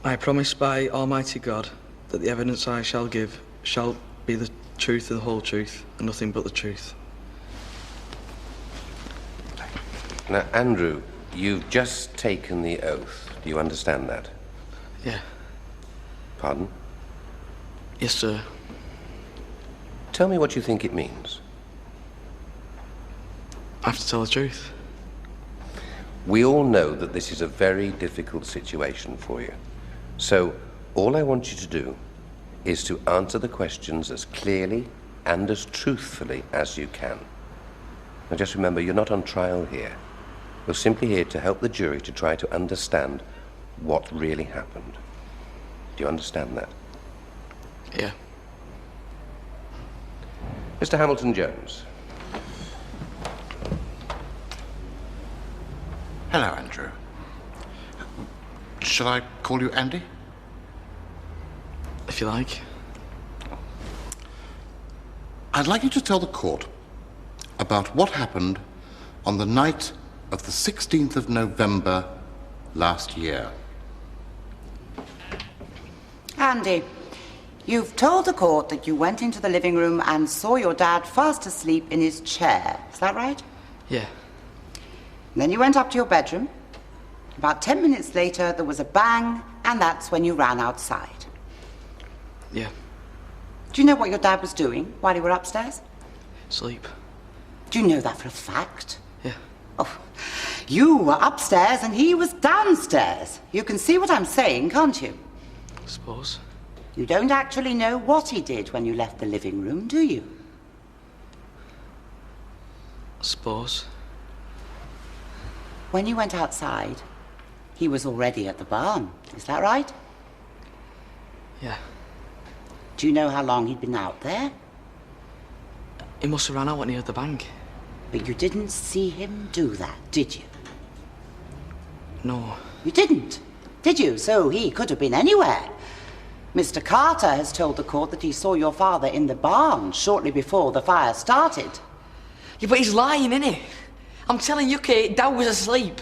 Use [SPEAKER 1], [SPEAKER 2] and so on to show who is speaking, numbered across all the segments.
[SPEAKER 1] I promise by Almighty God that the evidence I shall give shall be the truth and the whole truth, and nothing but the truth.
[SPEAKER 2] Now, Andrew, you've just taken the oath. Do you understand that?
[SPEAKER 1] Yeah.
[SPEAKER 2] Pardon?
[SPEAKER 1] Yes, sir.
[SPEAKER 2] Tell me what you think it means.
[SPEAKER 1] I have to tell the truth.
[SPEAKER 2] We all know that this is a very difficult situation for you. So, all I want you to do is to answer the questions as clearly and as truthfully as you can. Now, just remember, you're not on trial here. You're simply here to help the jury to try to understand what really happened. Do you understand that?
[SPEAKER 1] Yeah.
[SPEAKER 2] Mr. Hamilton-Jones.
[SPEAKER 3] Hello, Andrew. Shall I call you Andy?
[SPEAKER 1] If you like.
[SPEAKER 3] I'd like you to tell the court about what happened on the night of the 16th of November last year.
[SPEAKER 4] Andy, you've told the court that you went into the living room and saw your dad fast asleep in his chair. Is that right?
[SPEAKER 1] Yeah.
[SPEAKER 4] And then you went up to your bedroom. About 10 minutes later, there was a bang, and that's when you ran outside.
[SPEAKER 1] Yeah.
[SPEAKER 4] Do you know what your dad was doing while you were upstairs?
[SPEAKER 1] Sleep.
[SPEAKER 4] Do you know that for a fact?
[SPEAKER 1] Yeah.
[SPEAKER 4] Oh, you were upstairs and he was downstairs. You can see what I'm saying, can't you?
[SPEAKER 1] I suppose.
[SPEAKER 4] You don't actually know what he did when you left the living room, do you?
[SPEAKER 1] I suppose.
[SPEAKER 4] When you went outside, he was already at the barn. Is that right?
[SPEAKER 1] Yeah.
[SPEAKER 4] Do you know how long he'd been out there?
[SPEAKER 1] He must have ran out when he heard the bang.
[SPEAKER 4] But you didn't see him do that, did you?
[SPEAKER 1] No.
[SPEAKER 4] You didn't, did you? So he could have been anywhere. Mr. Carter has told the court that he saw your father in the barn shortly before the fire started.
[SPEAKER 5] Yeah, but he's lying, innit? I'm telling you, Kate, Dad was asleep.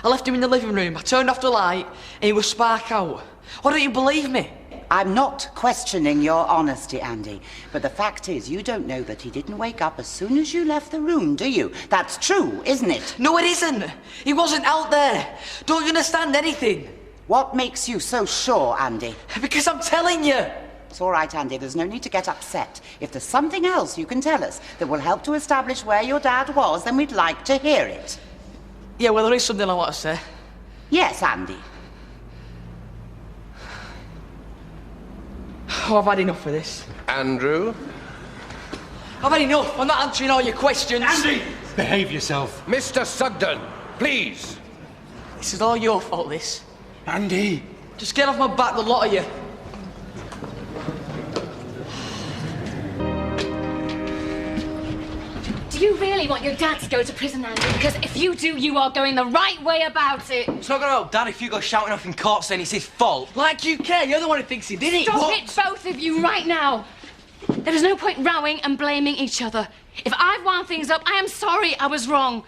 [SPEAKER 5] I left him in the living room, I turned off the light, and he was spark out. Why don't you believe me?
[SPEAKER 4] I'm not questioning your honesty, Andy, but the fact is you don't know that he didn't wake up as soon as you left the room, do you? That's true, isn't it?
[SPEAKER 5] No, it isn't. He wasn't out there. Don't you understand anything?
[SPEAKER 4] What makes you so sure, Andy?
[SPEAKER 5] Because I'm telling you.
[SPEAKER 4] It's all right, Andy. There's no need to get upset. If there's something else you can tell us that will help to establish where your dad was, then we'd like to hear it.
[SPEAKER 5] Yeah, well, there is something I want to say.
[SPEAKER 4] Yes, Andy.
[SPEAKER 5] Oh, I've had enough of this.
[SPEAKER 2] Andrew?
[SPEAKER 5] I've had enough. I'm not answering all your questions.
[SPEAKER 6] Andy! Behave yourself.
[SPEAKER 2] Mr. Sugden, please.
[SPEAKER 5] This is all your fault, this.
[SPEAKER 6] Andy!
[SPEAKER 5] Just get off my back, the lot of you.
[SPEAKER 7] Do you really want your dad to go to prison, Andy? Because if you do, you are going the right way about it.
[SPEAKER 8] It's not gonna help Dad if you go shouting off in court saying it's his fault.
[SPEAKER 5] Like you care. You're the one who thinks he did it.
[SPEAKER 7] Stop
[SPEAKER 5] What?
[SPEAKER 7] it, both of you, right now. There is no point rowing and blaming each other. If I've wound things up, I am sorry I was wrong.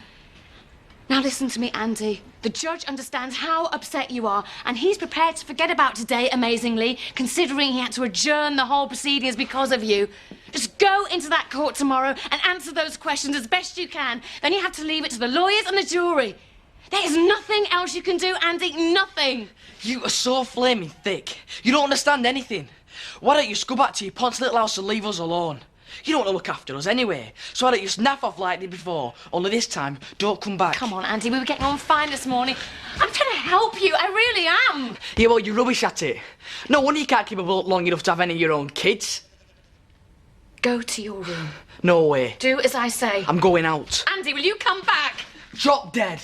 [SPEAKER 7] Now listen to me, Andy. The judge understands how upset you are, and he's prepared to forget about today, amazingly, considering he had to adjourn the whole proceedings because of you. Just go into that court tomorrow and answer those questions as best you can. Then you have to leave it to the lawyers and the jury. There is nothing else you can do, Andy, nothing.
[SPEAKER 5] You are so flaming thick. You don't understand anything. Why don't you go back to your ponce little house and leave us alone? You don't want to look after us anyway, so why don't you snap off like you did before? Only this time, don't come back.
[SPEAKER 7] Come on, Andy, we were getting on fine this morning. I'm trying to help you, I really am.
[SPEAKER 5] Yeah, well, you're rubbish at it. No wonder you can't keep a boat long enough to have any of your own kids.
[SPEAKER 7] Go to your room.
[SPEAKER 5] No way.
[SPEAKER 7] Do as I say.
[SPEAKER 5] I'm going out.
[SPEAKER 7] Andy, will you come back?
[SPEAKER 5] Drop dead.